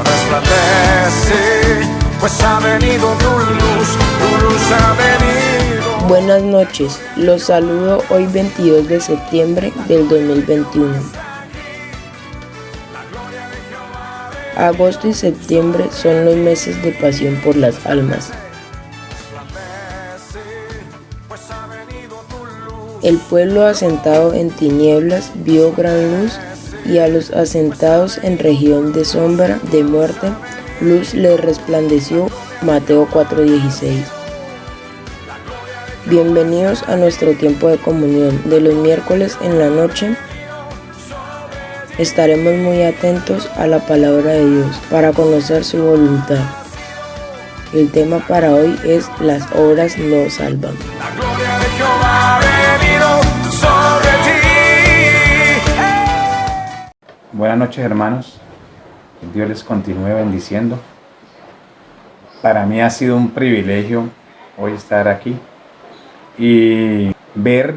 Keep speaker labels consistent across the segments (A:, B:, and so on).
A: resplandece, pues ha venido tu luz ha venido.
B: Buenas noches, los saludo hoy 22 de septiembre del 2021. Agosto y septiembre son los meses de pasión por las almas. El pueblo asentado en tinieblas vio gran luz, y a los asentados en región de sombra de muerte, luz les resplandeció. Mateo 4:16. Bienvenidos a nuestro tiempo de comunión de los miércoles en la noche. Estaremos muy atentos a la palabra de Dios para conocer su voluntad. El tema para hoy es: las obras no salvan.
A: La gloria de Jehová ha venido sobre ti.
C: Buenas noches, hermanos. Dios les continúe bendiciendo. Para mí ha sido un privilegio hoy estar aquí y ver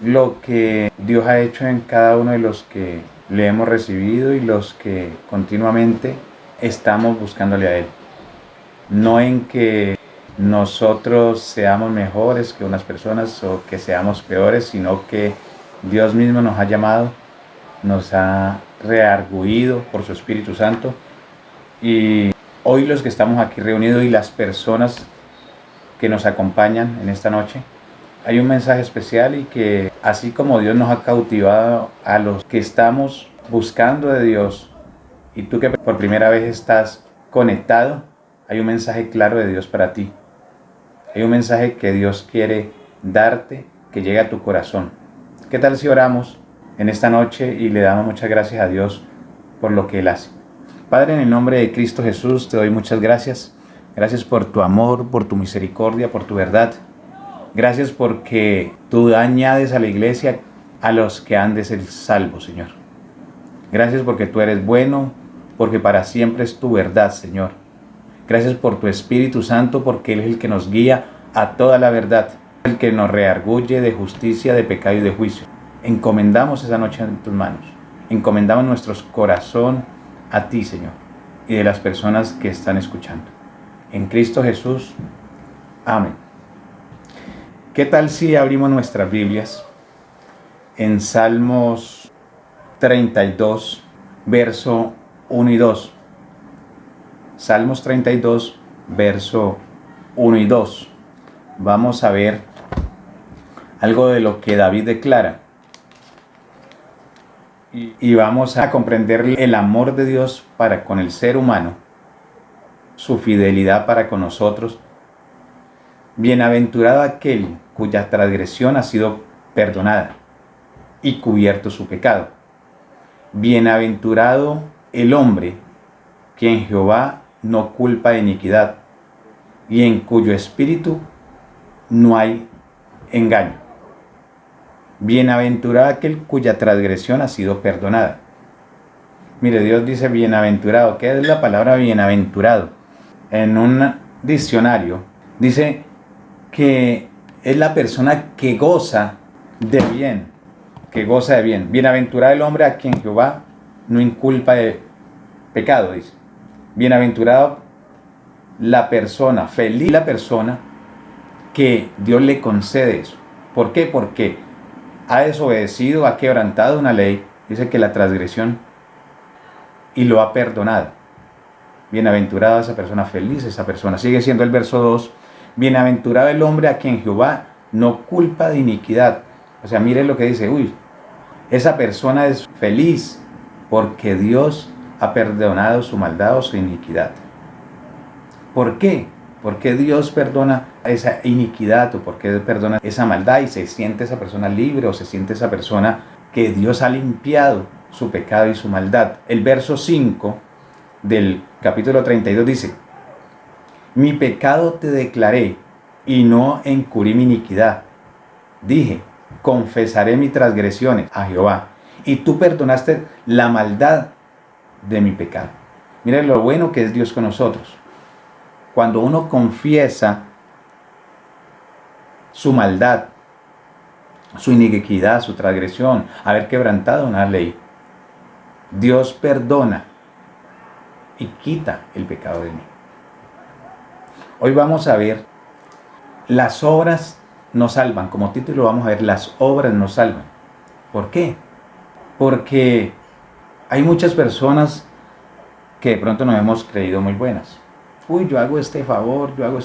C: lo que Dios ha hecho en cada uno de los que le hemos recibido y los que continuamente estamos buscándole a Él. No en que nosotros seamos mejores que unas personas o que seamos peores, sino que Dios mismo nos ha llamado, nos ha reargüido por su Espíritu Santo, y hoy los que estamos aquí reunidos y las personas que nos acompañan en esta noche, hay un mensaje especial, y que así como Dios nos ha cautivado a los que estamos buscando de Dios, y tú que por primera vez estás conectado, hay un mensaje claro de Dios para ti. Hay un mensaje que Dios quiere darte, que llegue a tu corazón. ¿Qué tal si oramos en esta noche y le damos muchas gracias a Dios por lo que Él hace? Padre, en el nombre de Cristo Jesús, te doy muchas gracias. Gracias por tu amor, por tu misericordia, por tu verdad. Gracias porque tú añades a la iglesia a los que han de ser salvos, Señor. Gracias porque tú eres bueno, porque para siempre es tu verdad, Señor. Gracias por tu Espíritu Santo, porque Él es el que nos guía a toda la verdad, el que nos reargulle de justicia, de pecado y de juicio. Encomendamos esa noche en tus manos. Encomendamos nuestro corazón a ti, Señor, y de las personas que están escuchando. En Cristo Jesús. Amén. ¿Qué tal si abrimos nuestras Biblias en Salmos 32, verso 1 y 2? Salmos 32, verso 1 y 2. Vamos a ver algo de lo que David declara. Y vamos a comprender el amor de Dios para con el ser humano, su fidelidad para con nosotros. Bienaventurado aquel cuya transgresión ha sido perdonada y cubierto su pecado. Bienaventurado el hombre que en Jehová no culpa de iniquidad, y en cuyo espíritu no hay engaño. Bienaventurado aquel cuya transgresión ha sido perdonada. Mire, Dios dice bienaventurado. ¿Qué es la palabra bienaventurado? En un diccionario dice que es la persona que goza de bien, que goza de bien. Bienaventurado el hombre a quien Jehová no inculpa de pecado, dice. Bienaventurado la persona, feliz la persona que Dios le concede eso. ¿Por qué? Porque ha desobedecido, ha quebrantado una ley, dice que la transgresión, y lo ha perdonado. Bienaventurada esa persona, feliz esa persona. Sigue siendo el verso 2. Bienaventurado el hombre a quien Jehová no culpa de iniquidad. O sea, mire lo que dice. Esa persona es feliz porque Dios ha perdonado su maldad o su iniquidad. ¿Por qué? Porque Dios perdona esa iniquidad, o porque Dios perdona esa maldad, y se siente esa persona libre, o se siente esa persona que Dios ha limpiado su pecado y su maldad. El verso 5 del capítulo 32 dice: mi pecado te declaré y no encubrí mi iniquidad. Dije, confesaré mis transgresiones a Jehová, y tú perdonaste la maldad de mi pecado. Miren lo bueno que es Dios con nosotros. Cuando uno confiesa su maldad, su iniquidad, su transgresión, haber quebrantado una ley, Dios perdona y quita el pecado de mí. Hoy vamos a ver, las obras nos salvan. Como título vamos a ver, las obras nos salvan. ¿Por qué? Porque hay muchas personas que de pronto nos hemos creído muy buenas. Uy, yo hago este favor, yo hago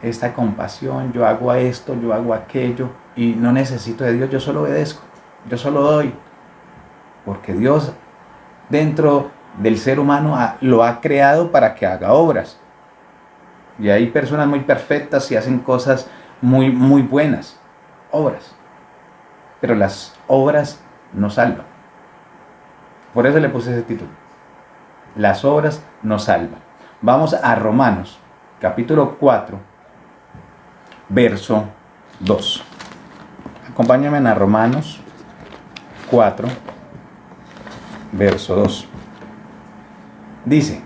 C: esta compasión, yo hago esto, yo hago aquello, y no necesito de Dios, yo solo obedezco, yo solo doy. Porque Dios dentro del ser humano lo ha creado para que haga obras. Y hay personas muy perfectas y hacen cosas muy, muy buenas, obras. Pero las obras no salvan. Por eso le puse ese título. Las obras no salvan. Vamos a Romanos, capítulo 4, verso 2. Acompáñame a Romanos 4, verso 2. Dice,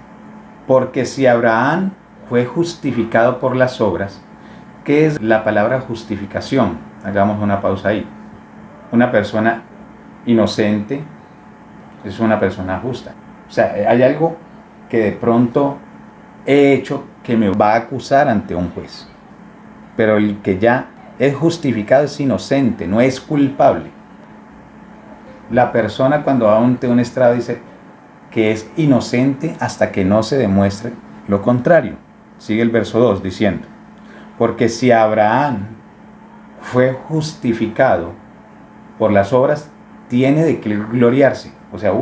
C: porque si Abraham fue justificado por las obras, ¿qué es la palabra justificación? Hagamos una pausa ahí. Una persona inocente es una persona justa. O sea, hay algo que de pronto he hecho que me va a acusar ante un juez. Pero el que ya es justificado es inocente, no es culpable. La persona cuando va ante un estrado dice que es inocente hasta que no se demuestre lo contrario. Sigue el verso 2 diciendo, porque si Abraham fue justificado por las obras, tiene de qué gloriarse. O sea,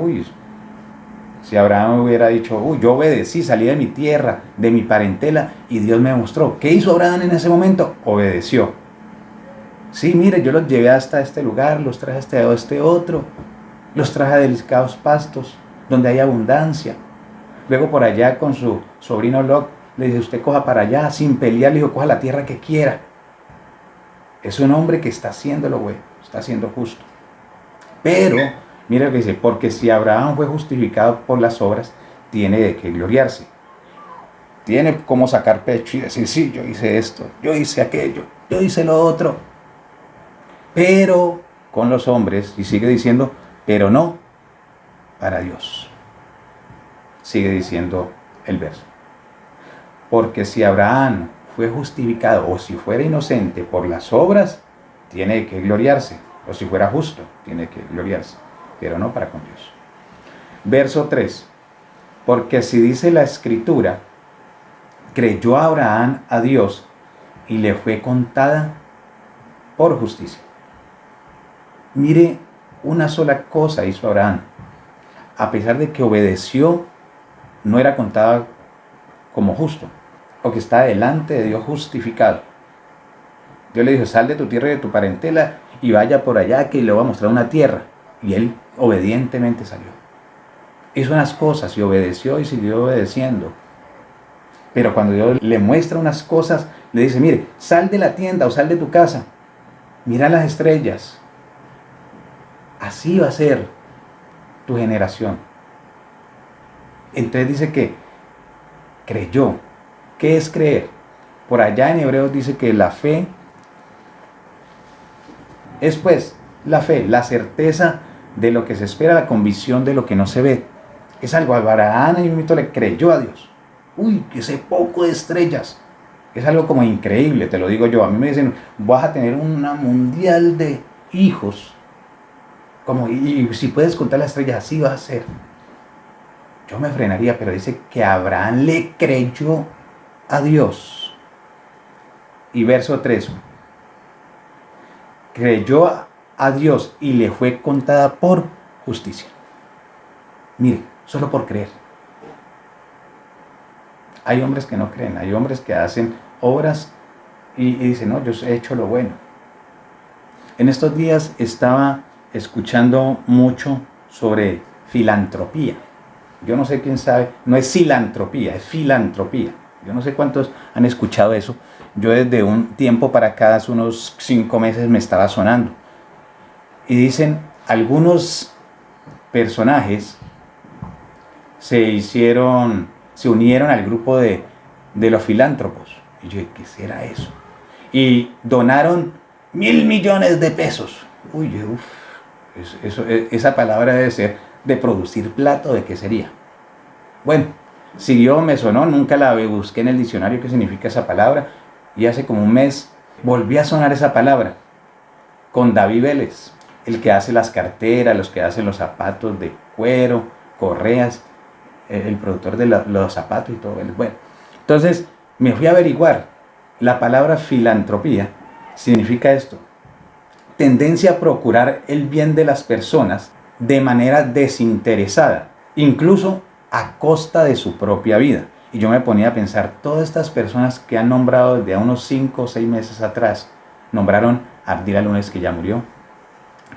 C: si Abraham hubiera dicho, yo obedecí, salí de mi tierra, de mi parentela, y Dios me mostró. ¿Qué hizo Abraham en ese momento? Obedeció. Sí, mire, yo los llevé hasta este lugar, los traje hasta este otro, los traje a delicados pastos, donde hay abundancia. Luego por allá con su sobrino Lot, le dice, usted coja para allá, sin pelear, le dijo, coja la tierra que quiera. Es un hombre que está haciendo lo bueno, está haciendo justo. Pero, mira lo que dice, porque si Abraham fue justificado por las obras, tiene de qué gloriarse. Tiene como sacar pecho y decir, sí, yo hice esto, yo hice aquello, yo hice lo otro. Pero con los hombres, y sigue diciendo, pero no para Dios. Sigue diciendo el verso. Porque si Abraham fue justificado o si fuera inocente por las obras, tiene que gloriarse. O si fuera justo, tiene que gloriarse. Pero no para con Dios. Verso 3. Porque si dice la Escritura, creyó Abraham a Dios y le fue contada por justicia. Mire, una sola cosa hizo Abraham. A pesar de que obedeció, no era contada como justo, o que está delante de Dios justificado. Dios le dijo, sal de tu tierra y de tu parentela y vaya por allá que le voy a mostrar una tierra. Y él obedientemente salió. Hizo unas cosas y obedeció y siguió obedeciendo. Pero cuando Dios le muestra unas cosas, le dice, mire, sal de la tienda o sal de tu casa, mira las estrellas. Así va a ser tu generación. Entonces dice que creyó. ¿Qué es creer? Por allá en Hebreos dice que la fe es pues la fe, la certeza de lo que se espera, la convicción de lo que no se ve. Es algo, Abraham en un momento le creyó a Dios. Que sé poco de estrellas. Es algo como increíble, te lo digo yo. A mí me dicen, vas a tener una mundial de hijos. Y si puedes contar las estrellas, así va a ser. Yo me frenaría, pero dice que Abraham le creyó a Dios. Y verso 3. Creyó a Dios y le fue contada por justicia. Mire, solo por creer. Hay hombres que no creen, hay hombres que hacen obras y dicen, no, yo he hecho lo bueno. En estos días estaba escuchando mucho sobre filantropía. Yo no sé quién sabe, no es filantropía, es filantropía. Yo no sé cuántos han escuchado eso. Yo desde un tiempo para acá, hace unos 5 meses me estaba sonando. Y dicen, algunos personajes se unieron al grupo de los filántropos. Y yo dije, ¿qué será eso? Y donaron 1.000 millones de pesos. Esa palabra debe ser de producir plata, ¿de qué sería? Bueno, siguió, me sonó, nunca la busqué en el diccionario qué significa esa palabra, y hace como un mes volví a sonar esa palabra con David Vélez, el que hace las carteras, los que hacen los zapatos de cuero, correas, el productor de los zapatos y todo. Bueno, entonces me fui a averiguar. La palabra filantropía significa esto: tendencia a procurar el bien de las personas de manera desinteresada, incluso a costa de su propia vida. Y yo me ponía a pensar, todas estas personas que han nombrado desde unos 5 o 6 meses atrás, nombraron a Ardila Lunes, que ya murió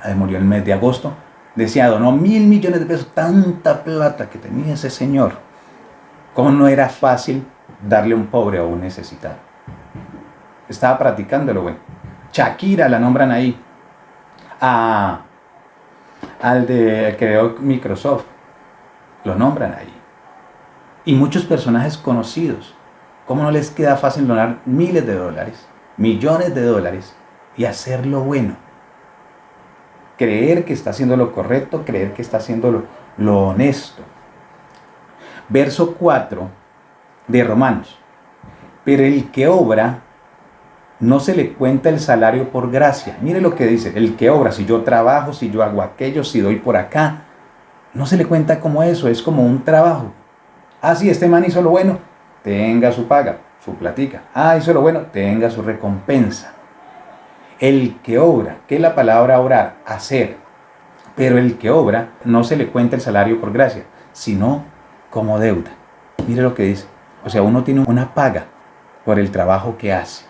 C: el mes de agosto, decía, donó 1.000 millones de pesos, tanta plata que tenía ese señor. ¿Cómo no era fácil darle a un pobre o a un necesitado? Estaba practicándolo, güey. Shakira la nombran ahí. Al que creó Microsoft, lo nombran ahí. Y muchos personajes conocidos. ¿Cómo no les queda fácil donar miles de dólares, millones de dólares y hacerlo bueno? Creer que está haciendo lo correcto, creer que está haciendo lo honesto. Verso 4 de Romanos. Pero el que obra, no se le cuenta el salario por gracia. Mire lo que dice, el que obra, si yo trabajo, si yo hago aquello, si doy por acá, no se le cuenta como eso, es como un trabajo. Ah, sí, este man hizo lo bueno, tenga su paga, su platica. Ah, hizo lo bueno, tenga su recompensa. El que obra, ¿qué es la palabra orar? Hacer. Pero el que obra, no se le cuenta el salario por gracia, sino como deuda. Mire lo que dice. O sea, uno tiene una paga por el trabajo que hace.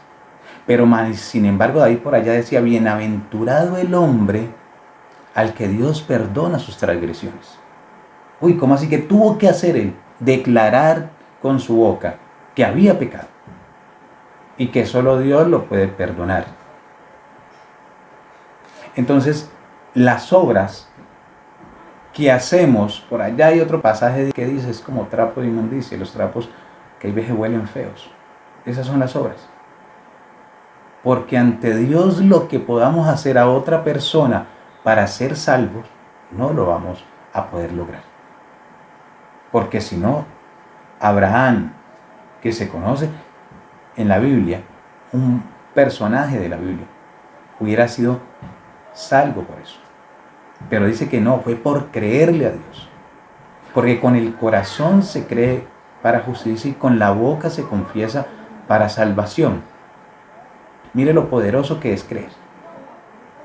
C: Pero sin embargo, David por allá decía, bienaventurado el hombre al que Dios perdona sus transgresiones. Uy, ¿cómo así que tuvo que hacer él? Declarar con su boca que había pecado y que solo Dios lo puede perdonar. Entonces, las obras que hacemos, por allá hay otro pasaje que dice, es como trapo de inmundicia, los trapos que hay veces huelen feos. Esas son las obras. Porque ante Dios lo que podamos hacer a otra persona para ser salvos, no lo vamos a poder lograr. Porque si no, Abraham, que se conoce en la Biblia, un personaje de la Biblia, hubiera sido salvo por eso. Pero dice que no, fue por creerle a Dios. Porque con el corazón se cree para justicia y con la boca se confiesa para salvación. Mire lo poderoso que es creer.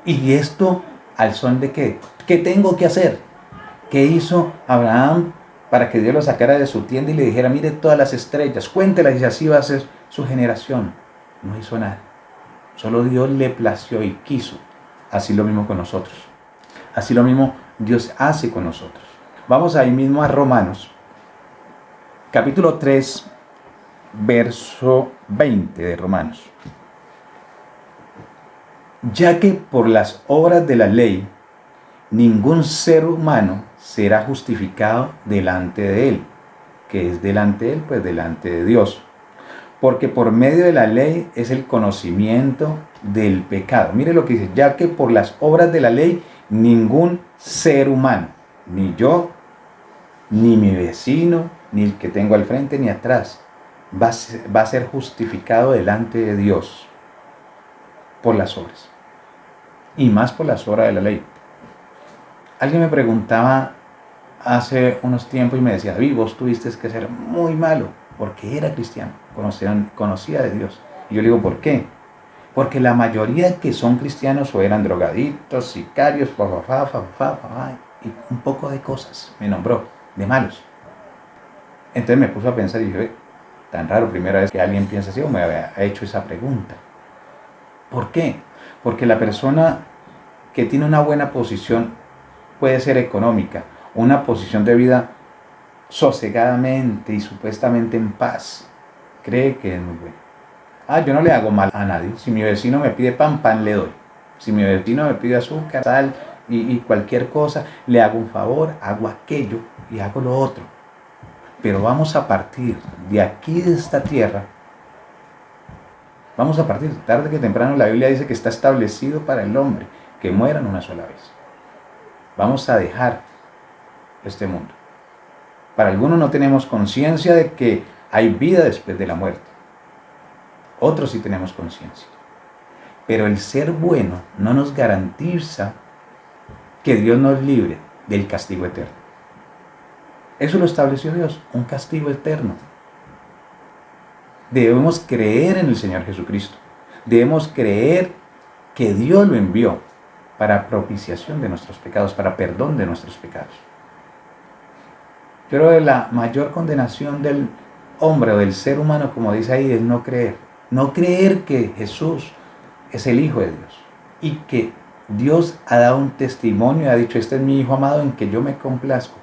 C: ¿Y esto al son de qué? ¿Qué tengo que hacer? ¿Qué hizo Abraham para que Dios lo sacara de su tienda y le dijera, mire todas las estrellas, cuéntelas y así va a ser su generación? No hizo nada. Solo Dios le plació y quiso. Así lo mismo con nosotros. Así lo mismo Dios hace con nosotros. Vamos ahí mismo a Romanos, capítulo 3, verso 20 de Romanos. Ya que por las obras de la ley, ningún ser humano será justificado delante de él. ¿Qué es delante de él? Pues delante de Dios. Porque por medio de la ley es el conocimiento del pecado. Mire lo que dice, ya que por las obras de la ley, ningún ser humano, ni yo, ni mi vecino, ni el que tengo al frente, ni atrás, va a ser justificado delante de Dios por las obras. Y más por las obras de la ley. Alguien me preguntaba hace unos tiempos y me decía, David, vos tuviste que ser muy malo, porque era cristiano, conocía de Dios. Y yo le digo, ¿por qué? Porque la mayoría que son cristianos o eran drogadictos, sicarios, y un poco de cosas, me nombró, de malos. Entonces me puso a pensar y dije, tan raro, primera vez que alguien piensa así o me había hecho esa pregunta. ¿Por qué? Porque la persona que tiene una buena posición puede ser económica, una posición de vida sosegadamente y supuestamente en paz, cree que es muy bueno. Ah, yo no le hago mal a nadie. Si mi vecino me pide pan le doy. Si mi vecino me pide azúcar, sal y cualquier cosa, le hago un favor, hago aquello y hago lo otro. Pero vamos a partir de aquí, de esta tierra. Vamos a partir, tarde que temprano la Biblia dice que está establecido para el hombre que mueran una sola vez. Vamos a dejar este mundo Para algunos no tenemos conciencia de que hay vida después de la muerte. Otros sí tenemos conciencia. Pero el ser bueno no nos garantiza que Dios nos libre del castigo eterno. Eso lo estableció Dios, un castigo eterno. Debemos creer en el Señor Jesucristo. Debemos creer que Dios lo envió para propiciación de nuestros pecados, para perdón de nuestros pecados. Pero la mayor condenación del hombre o del ser humano, como dice ahí, es no creer. No creer que Jesús es el Hijo de Dios y que Dios ha dado un testimonio y ha dicho: este es mi Hijo amado en que yo me complazco.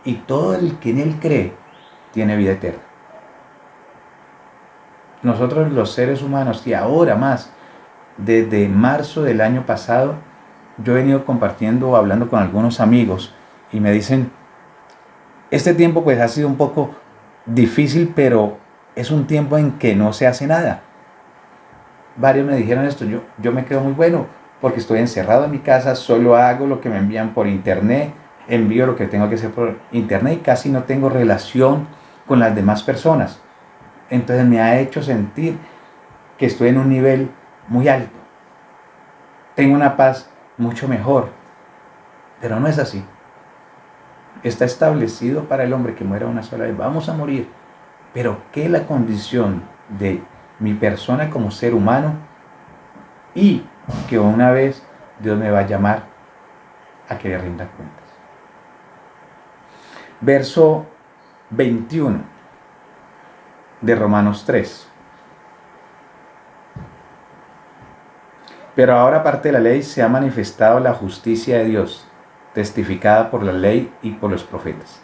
C: Y todo el que en Él cree tiene vida eterna. Nosotros los seres humanos, y ahora más, desde marzo del año pasado, yo he venido compartiendo o hablando con algunos amigos y me dicen: este tiempo pues ha sido un poco difícil, pero es un tiempo en que no se hace nada. Varios me dijeron esto: yo me creo muy bueno porque estoy encerrado en mi casa, solo hago lo que me envían por internet, envío lo que tengo que hacer por internet y casi no tengo relación con las demás personas. Entonces me ha hecho sentir que estoy en un nivel muy alto. Tengo una paz mucho mejor. Pero no es así. Está establecido para el hombre que muera una sola vez. Vamos a morir. Pero ¿qué es la condición de mi persona como ser humano? Y que una vez Dios me va a llamar a que le rinda cuentas. Verso 21 de Romanos 3. Pero ahora, aparte de la ley, se ha manifestado la justicia de Dios, testificada por la ley y por los profetas.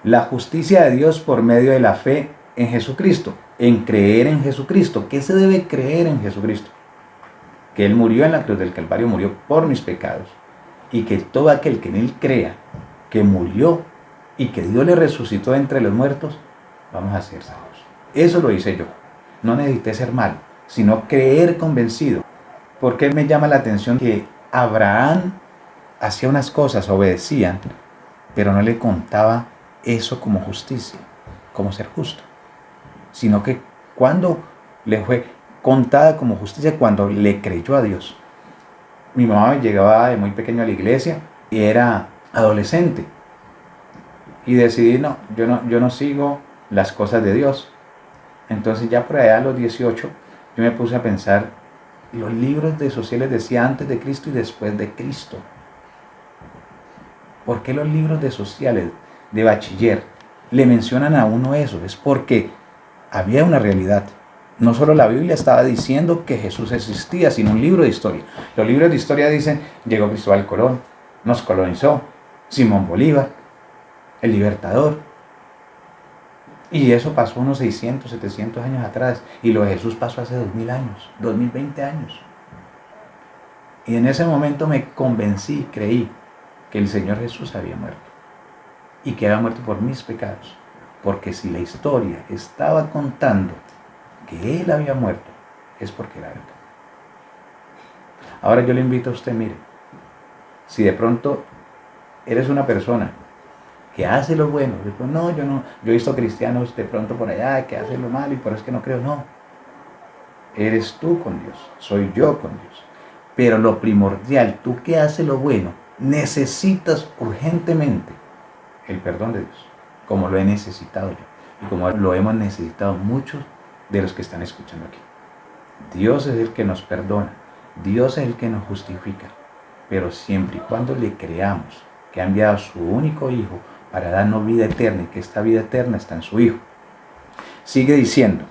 C: La justicia de Dios por medio de la fe en Jesucristo, en creer en Jesucristo. ¿Qué se debe creer en Jesucristo? Que Él murió en la cruz del Calvario, murió por mis pecados, y que todo aquel que en Él crea, que murió y que Dios le resucitó entre los muertos, vamos a ser salvos. Eso lo hice yo. No necesité ser malo, sino creer convencido. Porque me llama la atención que Abraham hacía unas cosas, obedecía, pero no le contaba eso como justicia, como ser justo. Sino que cuando le fue contada como justicia, cuando le creyó a Dios. Mi mamá llegaba de muy pequeño a la iglesia y era adolescente. Y decidí, yo no sigo las cosas de Dios. Entonces ya por allá a los 18 yo me puse a pensar, los libros de sociales decía antes de Cristo y después de Cristo. ¿Por qué los libros de sociales, de bachiller, le mencionan a uno eso? Es porque había una realidad. No solo la Biblia estaba diciendo que Jesús existía, sino un libro de historia. Los libros de historia dicen: llegó Cristóbal Colón, nos colonizó, Simón Bolívar, el Libertador. Y eso pasó unos 600, 700 años atrás. Y lo de Jesús pasó hace 2000 años, 2020 años. Y en ese momento me convencí, creí que el Señor Jesús había muerto. Y que había muerto por mis pecados. Porque si la historia estaba contando que Él había muerto, es porque era verdad. Ahora yo le invito a usted, mire, si de pronto eres una persona que hace lo bueno, después, yo he visto cristianos de pronto por allá que hacen lo malo y por eso es que no creo. No, eres tú con Dios, soy yo con Dios. Pero lo primordial, tú que haces lo bueno, necesitas urgentemente el perdón de Dios, como lo he necesitado yo y como lo hemos necesitado muchos de los que están escuchando aquí. Dios es el que nos perdona, Dios es el que nos justifica, pero siempre y cuando le creamos que ha enviado a su único Hijo para darnos vida eterna y que esta vida eterna está en su Hijo. Sigue diciendo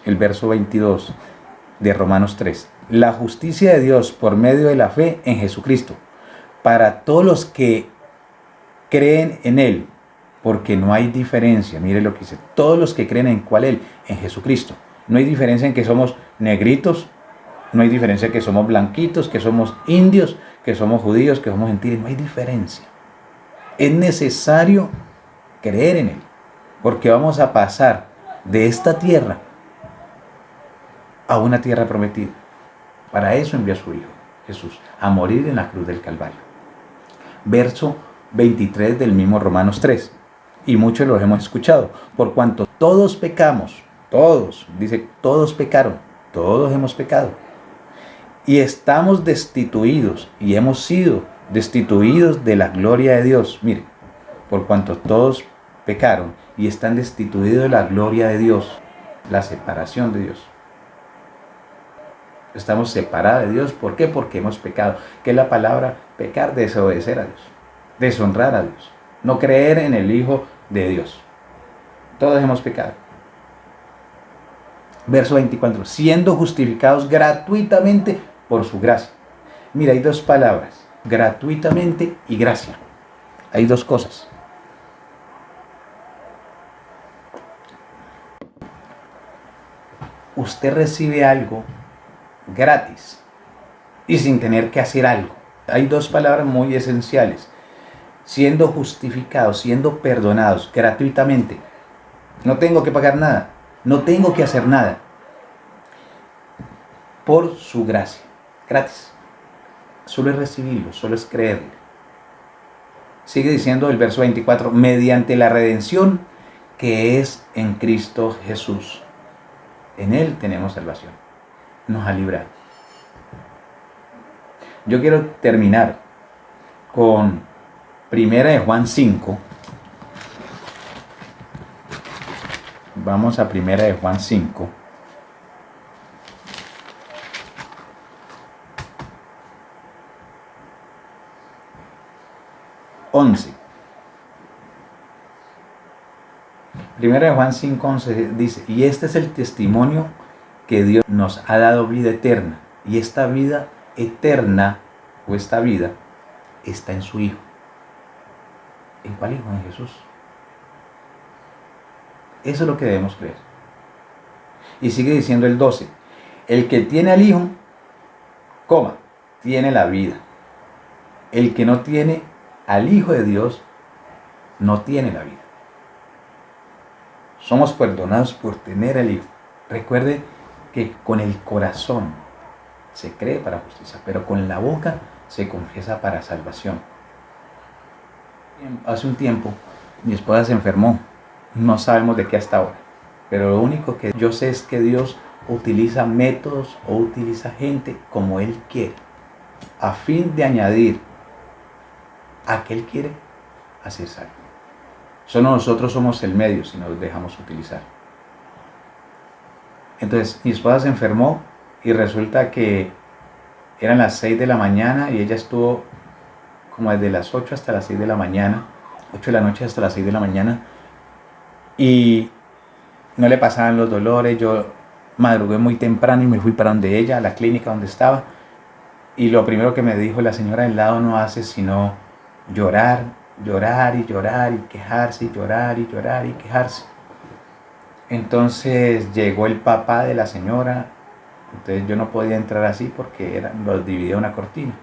C: el verso 22 de Romanos 3. La justicia de Dios por medio de la fe en Jesucristo, para todos los que creen en Él, porque no hay diferencia. Mire lo que dice: todos los que creen en cuál Él, en Jesucristo. No hay diferencia en que somos negritos, no hay diferencia en que somos blanquitos, que somos indios, que somos judíos, que somos gentiles. No hay diferencia. Es necesario creer en Él, porque vamos a pasar de esta tierra a una tierra prometida. Para eso envió a su Hijo, Jesús, a morir en la cruz del Calvario. Verso 23 del mismo Romanos 3. y muchos los hemos escuchado. Por cuanto todos pecamos, todos, dice, todos pecaron, todos hemos pecado. Y estamos destituidos y hemos sido destituidos de la gloria de Dios. Mire, por cuanto todos pecaron y están destituidos de la gloria de Dios, la separación de Dios. Estamos separados de Dios. ¿Por qué? Porque hemos pecado. ¿Qué es la palabra pecar? Desobedecer a Dios, deshonrar a Dios, no creer en el Hijo de Dios. Todos hemos pecado. Verso 24. Siendo justificados gratuitamente por su gracia. Mira, hay dos palabras. Gratuitamente y gracia. Hay dos cosas. Usted recibe algo gratis y sin tener que hacer algo. Hay dos palabras muy esenciales. Siendo justificados, siendo perdonados gratuitamente. No tengo que pagar nada. No tengo que hacer nada. Por su gracia. Gratis. Solo es recibirlo, solo es creerlo. Sigue diciendo el verso 24. Mediante la redención que es en Cristo Jesús. En Él tenemos salvación. Nos ha librado. Yo quiero terminar con Primera de Juan 5. Vamos a Primera de Juan 5. Primera de Juan 5:11 dice, y este es el testimonio que Dios nos ha dado vida eterna, y esta vida eterna, o esta vida, está en su Hijo. ¿En cuál Hijo? En Jesús. Eso es lo que debemos creer. Y sigue diciendo el 12, el que tiene al Hijo, tiene la vida. El que no tiene al Hijo de Dios, no tiene la vida. Somos perdonados por tener al Hijo. Recuerde que con el corazón se cree para justicia, pero con la boca se confiesa para salvación. Hace un tiempo mi esposa se enfermó. No sabemos de qué hasta ahora. Pero lo único que yo sé es que Dios utiliza métodos o utiliza gente como Él quiere, a fin de añadir a que Él quiere hacer salvo. Solo nosotros somos el medio si nos dejamos utilizar. Entonces mi esposa se enfermó y resulta que eran las 6 de la mañana y ella estuvo como desde las 8 hasta las 6 de la mañana, 8 de la noche hasta las 6 de la mañana, y no le pasaban los dolores. Yo madrugué muy temprano y me fui para donde ella, a la clínica donde estaba, y lo primero que me dijo la señora del lado no hace sino llorar, llorar y llorar y quejarse, y llorar y llorar y quejarse. Entonces llegó el papá de la señora. Entonces yo no podía entrar así porque los dividía una cortina.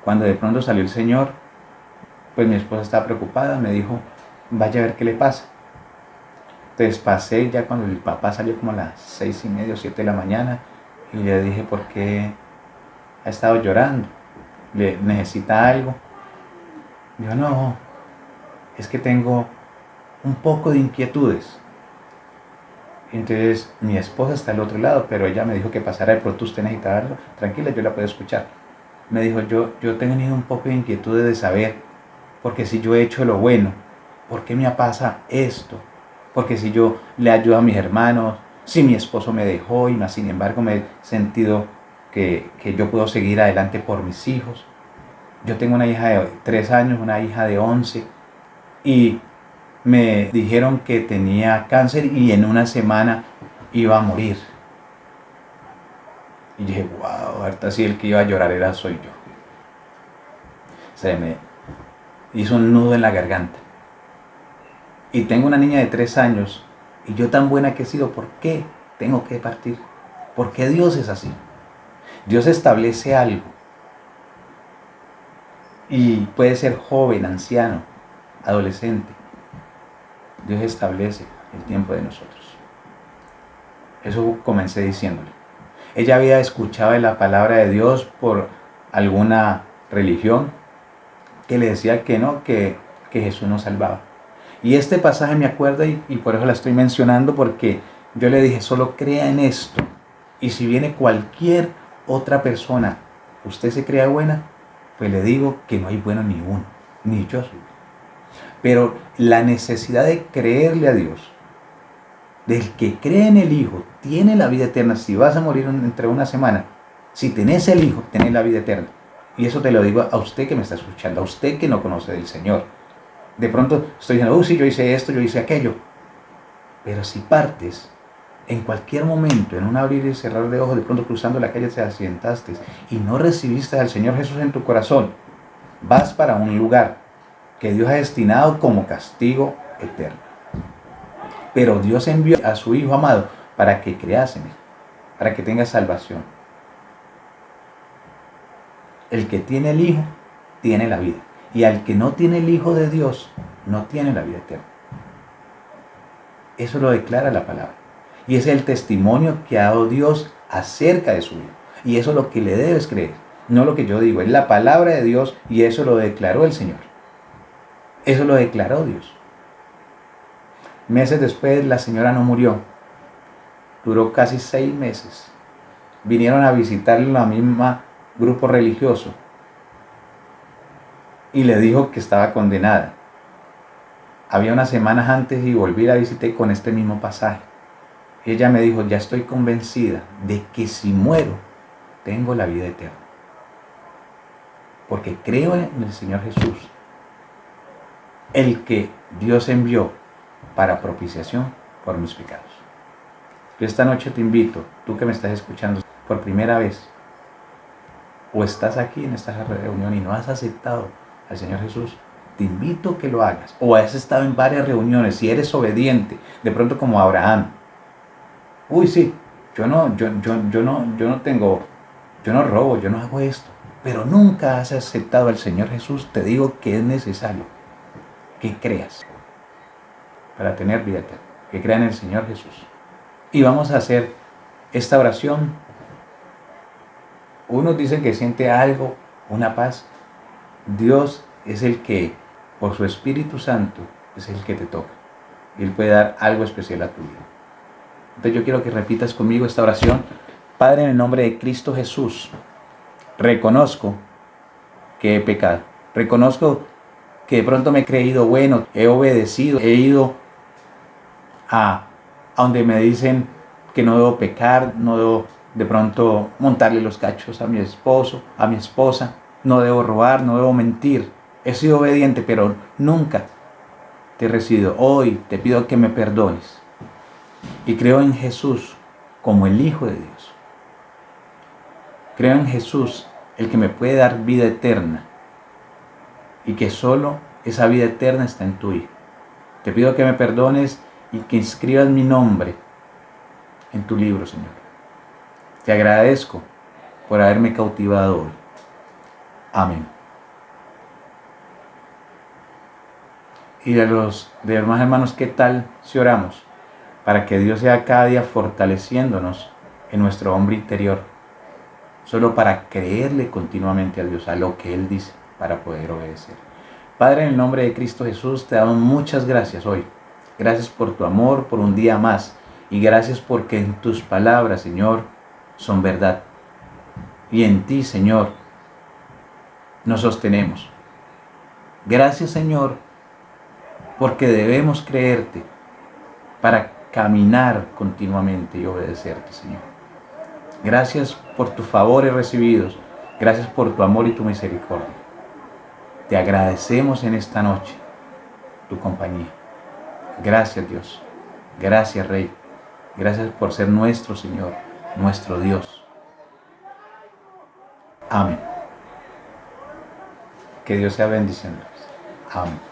C: Cuando de pronto salió el señor, pues mi esposa estaba preocupada, me dijo, vaya a ver qué le pasa. Entonces pasé ya cuando el papá salió como a las 6:30 o 7 de la mañana y le dije, ¿por qué ha estado llorando? ¿Necesita algo? Dijo, no, es que tengo un poco de inquietudes. Entonces mi esposa está al otro lado, pero ella me dijo que pasara, de pronto usted necesita algo. Tranquila, yo la puedo escuchar. Me dijo, yo he tenido un poco de inquietudes de saber, porque si yo he hecho lo bueno, ¿por qué me pasa esto? Porque si yo le ayudo a mis hermanos, si mi esposo me dejó y más sin embargo me he sentido que yo puedo seguir adelante por mis hijos. Yo tengo una hija de 3 años, una hija de 11 y me dijeron que tenía cáncer y en una semana iba a morir. Y dije, wow, ahorita sí el que iba a llorar soy yo. Se me hizo un nudo en la garganta. Y tengo una niña de 3 años y yo tan buena que he sido, ¿por qué tengo que partir? ¿Por qué Dios es así? Dios establece algo. Y puede ser joven, anciano, adolescente. Dios establece el tiempo de nosotros. Eso comencé diciéndole. Ella había escuchado de la palabra de Dios por alguna religión que le decía que no, que Jesús no salvaba. Y este pasaje me acuerda y por eso la estoy mencionando, porque yo le dije, solo crea en esto. Y si viene cualquier otra persona, usted se crea buena, pues le digo que no hay bueno ni uno, ni yo soy bueno. Pero la necesidad de creerle a Dios, del que cree en el Hijo, tiene la vida eterna. Si vas a morir entre una semana, si tenés el Hijo, tenés la vida eterna. Y eso te lo digo a usted que me está escuchando, a usted que no conoce del Señor. De pronto estoy diciendo, sí, yo hice esto, yo hice aquello. Pero si partes, en cualquier momento, en un abrir y cerrar de ojos, de pronto cruzando la calle te accidentaste y no recibiste al Señor Jesús en tu corazón, vas para un lugar que Dios ha destinado como castigo eterno. Pero Dios envió a su Hijo amado para que creas en Él, para que tengas salvación. El que tiene el Hijo, tiene la vida. Y al que no tiene el Hijo de Dios, no tiene la vida eterna. Eso lo declara la palabra. Y ese es el testimonio que ha dado Dios acerca de su Hijo. Y eso es lo que le debes creer. No lo que yo digo, es la palabra de Dios y eso lo declaró el Señor. Eso lo declaró Dios. Meses después la señora no murió. Duró casi 6 meses. Vinieron a visitarle la misma grupo religioso y le dijo que estaba condenada. Había unas semanas antes y volví a visitar con este mismo pasaje. Y ella me dijo, ya estoy convencida de que si muero, tengo la vida eterna. Porque creo en el Señor Jesús, el que Dios envió para propiciación por mis pecados. Yo esta noche te invito, tú que me estás escuchando por primera vez, o estás aquí en esta reunión y no has aceptado al Señor Jesús, te invito a que lo hagas. O has estado en varias reuniones, si eres obediente, de pronto como Abraham. Uy, sí, yo no robo, yo no hago esto. Pero nunca has aceptado al Señor Jesús. Te digo que es necesario que creas para tener vida eterna, que crean en el Señor Jesús. Y vamos a hacer esta oración. Unos dicen que siente algo, una paz. Dios es el que, por su Espíritu Santo, es el que te toca. Y Él puede dar algo especial a tu vida. Entonces yo quiero que repitas conmigo esta oración. Padre, en el nombre de Cristo Jesús, reconozco que he pecado. Reconozco que de pronto me he creído bueno, he obedecido, he ido a donde me dicen que no debo pecar, no debo de pronto montarle los cachos a mi esposo, a mi esposa, no debo robar, no debo mentir. He sido obediente, pero nunca te he recibido. Hoy te pido que me perdones. Y creo en Jesús como el Hijo de Dios. Creo en Jesús, el que me puede dar vida eterna. Y que solo esa vida eterna está en tu Hijo. Te pido que me perdones y que inscribas mi nombre en tu libro, Señor. Te agradezco por haberme cautivado hoy. Amén. Y de los demás hermanos, ¿qué tal si oramos? Para que Dios sea cada día fortaleciéndonos en nuestro hombre interior. Solo para creerle continuamente a Dios, a lo que Él dice, para poder obedecer. Padre, en el nombre de Cristo Jesús, te damos muchas gracias hoy. Gracias por tu amor, por un día más. Y gracias porque en tus palabras, Señor, son verdad. Y en ti, Señor, nos sostenemos. Gracias, Señor, porque debemos creerte para caminar continuamente y obedecerte, Señor. Gracias por tus favores recibidos. Gracias por tu amor y tu misericordia. Te agradecemos en esta noche tu compañía. Gracias, Dios. Gracias, Rey. Gracias por ser nuestro Señor, nuestro Dios. Amén. Que Dios sea bendiciéndoles. Amén.